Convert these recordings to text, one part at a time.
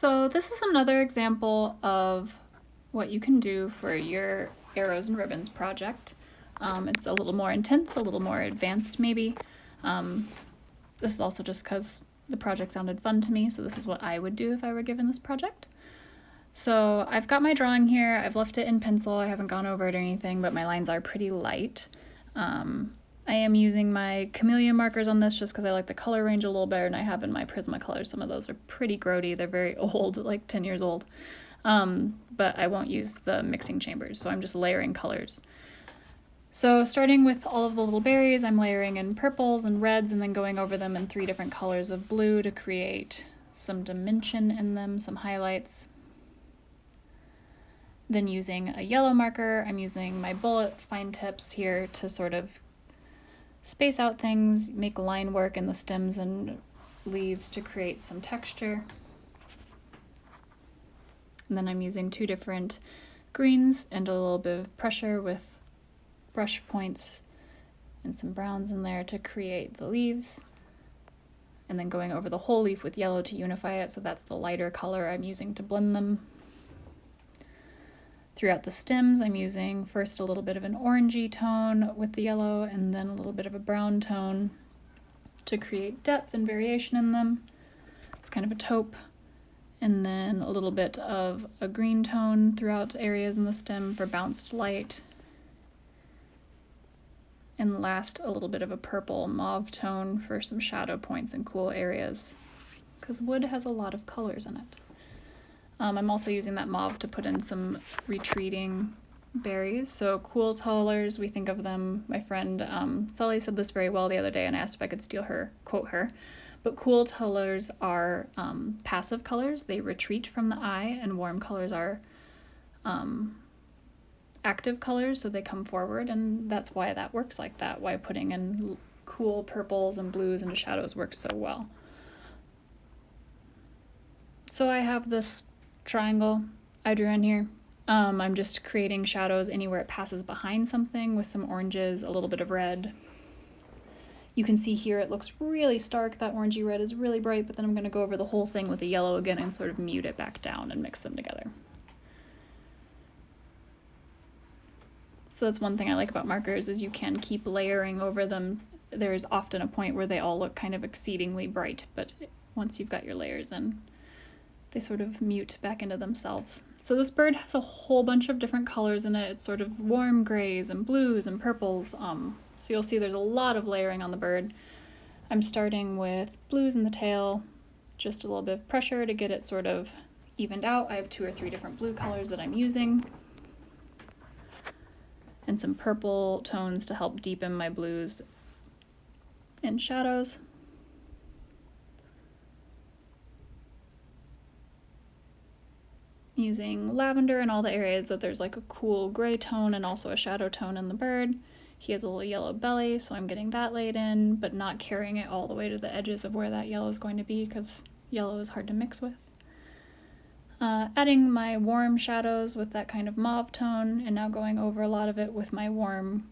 So this is another example of what you can do for your arrows and ribbons project. It's a little more intense, a little more advanced maybe. This is also just because the project sounded fun to me, so this is what I would do if I were given this project. So I've got my drawing here, I've left it in pencil, I haven't gone over it or anything, but my lines are pretty light. I am using my Camellia markers on this just because I like the color range a little better, and I have in my Prismacolor. Some of those are pretty grody, they're very old, like 10 years old. But I won't use the mixing chambers, so I'm just layering colors. So starting with all of the little berries, I'm layering in purples and reds and then going over them in 3 different colors of blue to create some dimension in them, some highlights. Then using a yellow marker, I'm using my bullet fine tips here to sort of space out things, make line work in the stems and leaves to create some texture. And then I'm using 2 different greens and a little bit of pressure with brush points and some browns in there to create the leaves. And then going over the whole leaf with yellow to unify it, so that's the lighter color I'm using to blend them. Throughout the stems, I'm using first a little bit of an orangey tone with the yellow and then a little bit of a brown tone to create depth and variation in them. It's kind of a taupe. And then a little bit of a green tone throughout areas in the stem for bounced light. And last, a little bit of a purple mauve tone for some shadow points in cool areas, because wood has a lot of colors in it. I'm also using that mauve to put in some retreating berries. So cool colors, we think of them, my friend Sully said this very well the other day, and I asked if I could quote her. But cool colors are passive colors. They retreat from the eye, and warm colors are active colors, so they come forward, and that's why that works like that, why putting in cool purples and blues into shadows works so well. So I have this triangle I drew in here. I'm just creating shadows anywhere it passes behind something with some oranges, a little bit of red. You can see here it looks really stark, that orangey red is really bright, but then I'm going to go over the whole thing with the yellow again and sort of mute it back down and mix them together. So that's one thing I like about markers, is you can keep layering over them. There's often a point where they all look kind of exceedingly bright, but once you've got your layers in, they sort of mute back into themselves. So this bird has a whole bunch of different colors in it. It's sort of warm grays and blues and purples. So you'll see there's a lot of layering on the bird. I'm starting with blues in the tail, just a little bit of pressure to get it sort of evened out. I have 2 or 3 different blue colors that I'm using, and some purple tones to help deepen my blues and shadows. Using lavender in all the areas that there's like a cool gray tone and also a shadow tone in the bird. He has a little yellow belly, so I'm getting that laid in, but not carrying it all the way to the edges of where that yellow is going to be, because yellow is hard to mix with. Adding my warm shadows with that kind of mauve tone, and now going over a lot of it with my warm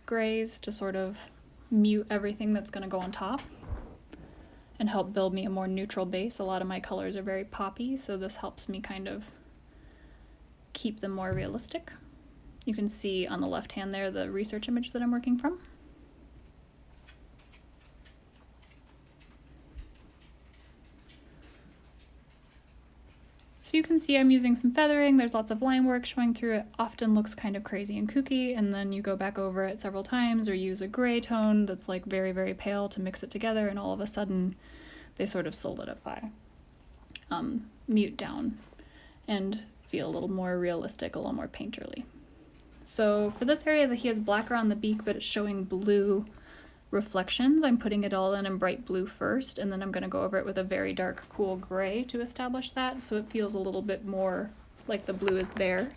grays to sort of mute everything that's going to go on top and help build me a more neutral base. A lot of my colors are very poppy, so this helps me kind of keep them more realistic. You can see on the left hand there the research image that I'm working from. So you can see I'm using some feathering, there's lots of line work showing through it, often looks kind of crazy and kooky, and then you go back over it several times or use a gray tone that's like very, very pale to mix it together, and all of a sudden they sort of solidify, mute down, and feel a little more realistic, a little more painterly. So for this area that he has black around the beak, but it's showing blue reflections, I'm putting it all in bright blue first, and then I'm going to go over it with a very dark, cool gray to establish that, so it feels a little bit more like the blue is there.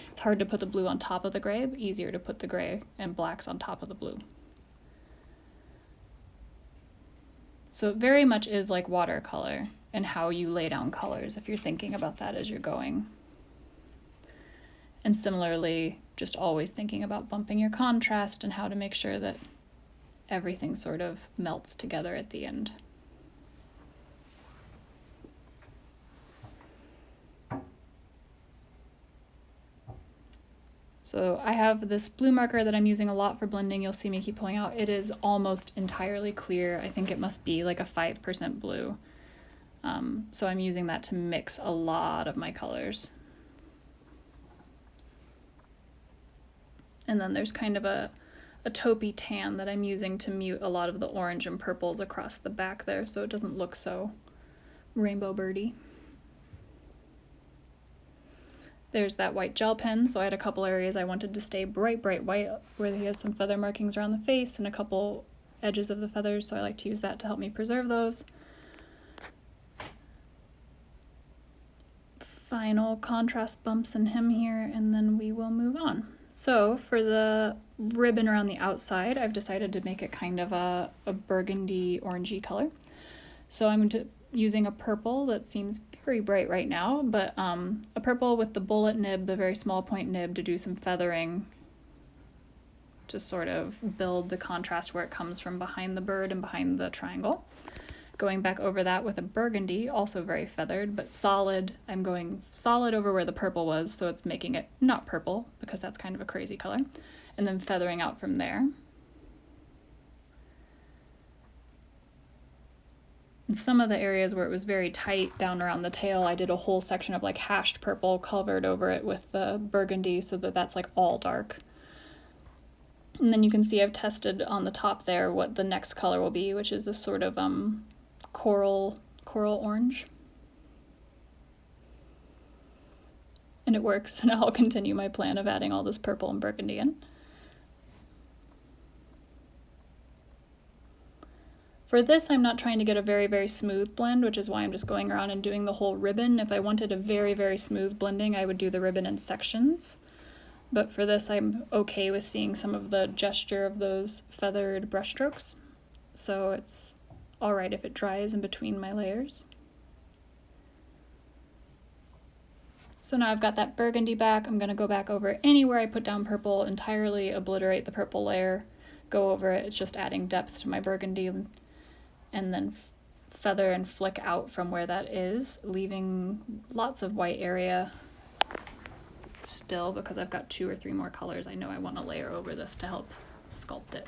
It's hard to put the blue on top of the gray, but easier to put the gray and blacks on top of the blue. So it very much is like watercolor and how you lay down colors, if you're thinking about that as you're going. And similarly, just always thinking about bumping your contrast and how to make sure that everything sort of melts together at the end. So I have this blue marker that I'm using a lot for blending. You'll see me keep pulling out. It is almost entirely clear. I think it must be like a 5% blue. So I'm using that to mix a lot of my colors. And then there's kind of a taupey tan that I'm using to mute a lot of the orange and purples across the back there so it doesn't look so rainbow birdy. There's that white gel pen, so I had a couple areas I wanted to stay bright white where he has some feather markings around the face and a couple edges of the feathers, so I like to use that to help me preserve those. Final contrast bumps in him here, and then we will move on. So for the ribbon around the outside, I've decided to make it kind of a burgundy orangey color. So I'm using a purple that seems very bright right now, but a purple with the bullet nib, the very small point nib, to do some feathering to sort of build the contrast where it comes from behind the bird and behind the triangle. Going back over that with a burgundy, also very feathered, but solid. I'm going solid over where the purple was, so it's making it not purple, because that's kind of a crazy color, and then feathering out from there. In some of the areas where it was very tight down around the tail, I did a whole section of like hashed purple covered over it with the burgundy so that that's like all dark. And then you can see I've tested on the top there what the next color will be, which is this sort of coral orange. And it works, and I'll continue my plan of adding all this purple and burgundy in. For this, I'm not trying to get a very, very smooth blend, which is why I'm just going around and doing the whole ribbon. If I wanted a very, very smooth blending, I would do the ribbon in sections. But for this, I'm okay with seeing some of the gesture of those feathered brushstrokes. So it's all right if it dries in between my layers. So now I've got that burgundy back. I'm going to go back over anywhere I put down purple, entirely obliterate the purple layer, go over it. It's just adding depth to my burgundy, and then feather and flick out from where that is, leaving lots of white area still because I've got 2 or 3 more colors I know I want to layer over this to help sculpt it.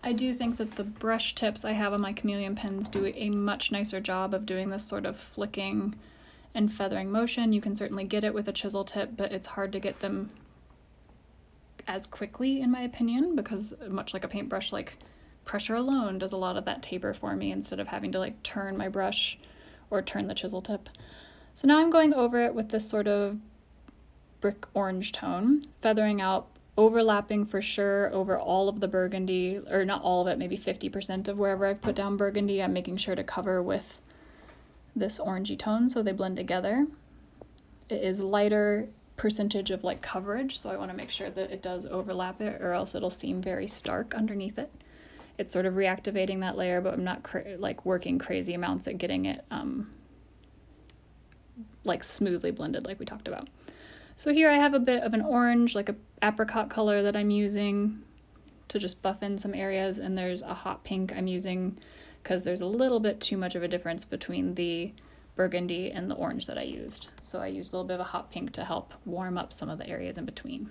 I do think that the brush tips I have on my chameleon pens do a much nicer job of doing this sort of flicking and feathering motion. You can certainly get it with a chisel tip, but it's hard to get them as quickly, in my opinion, because much like a paintbrush, like pressure alone does a lot of that taper for me instead of having to like turn my brush or turn the chisel tip. So now I'm going over it with this sort of brick orange tone, feathering out, overlapping for sure over all of the burgundy, or not all of it, maybe 50% of wherever I've put down burgundy. I'm making sure to cover with this orangey tone so they blend together. It is lighter percentage of like coverage, so I want to make sure that it does overlap it, or else it'll seem very stark underneath it. It's sort of reactivating that layer, but I'm not like working crazy amounts at getting it like smoothly blended like we talked about. So here I have a bit of an orange, like a apricot color that I'm using to just buff in some areas, and there's a hot pink I'm using because there's a little bit too much of a difference between the burgundy and the orange that I used. So I used a little bit of a hot pink to help warm up some of the areas in between.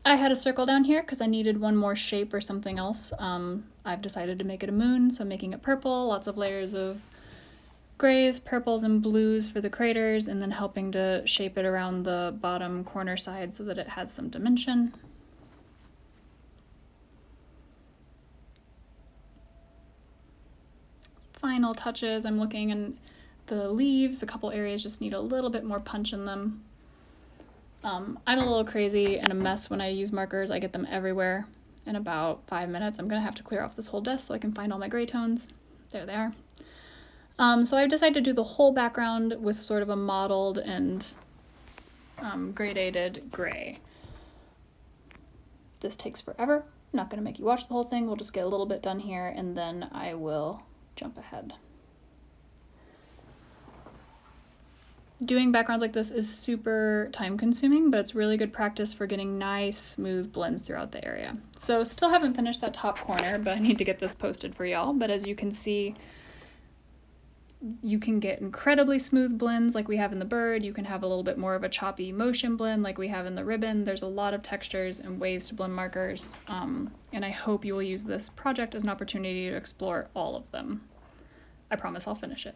I had a circle down here because I needed one more shape or something else. I've decided to make it a moon, so making it purple, lots of layers of grays, purples, and blues for the craters, and then helping to shape it around the bottom corner side so that it has some dimension. Final touches, I'm looking, and the leaves, a couple areas just need a little bit more punch in them. I'm a little crazy and a mess when I use markers. I get them everywhere. In about 5 minutes, I'm gonna have to clear off this whole desk so I can find all my gray tones. There they are. So I've decided to do the whole background with sort of a mottled and gradated gray. This takes forever. I'm not going to make you watch the whole thing. We'll just get a little bit done here, and then I will jump ahead. Doing backgrounds like this is super time consuming, but it's really good practice for getting nice, smooth blends throughout the area. So still haven't finished that top corner, but I need to get this posted for y'all. But as you can see, you can get incredibly smooth blends like we have in the bird. You can have a little bit more of a choppy motion blend like we have in the ribbon. There's a lot of textures and ways to blend markers, and I hope you will use this project as an opportunity to explore all of them. I promise I'll finish it.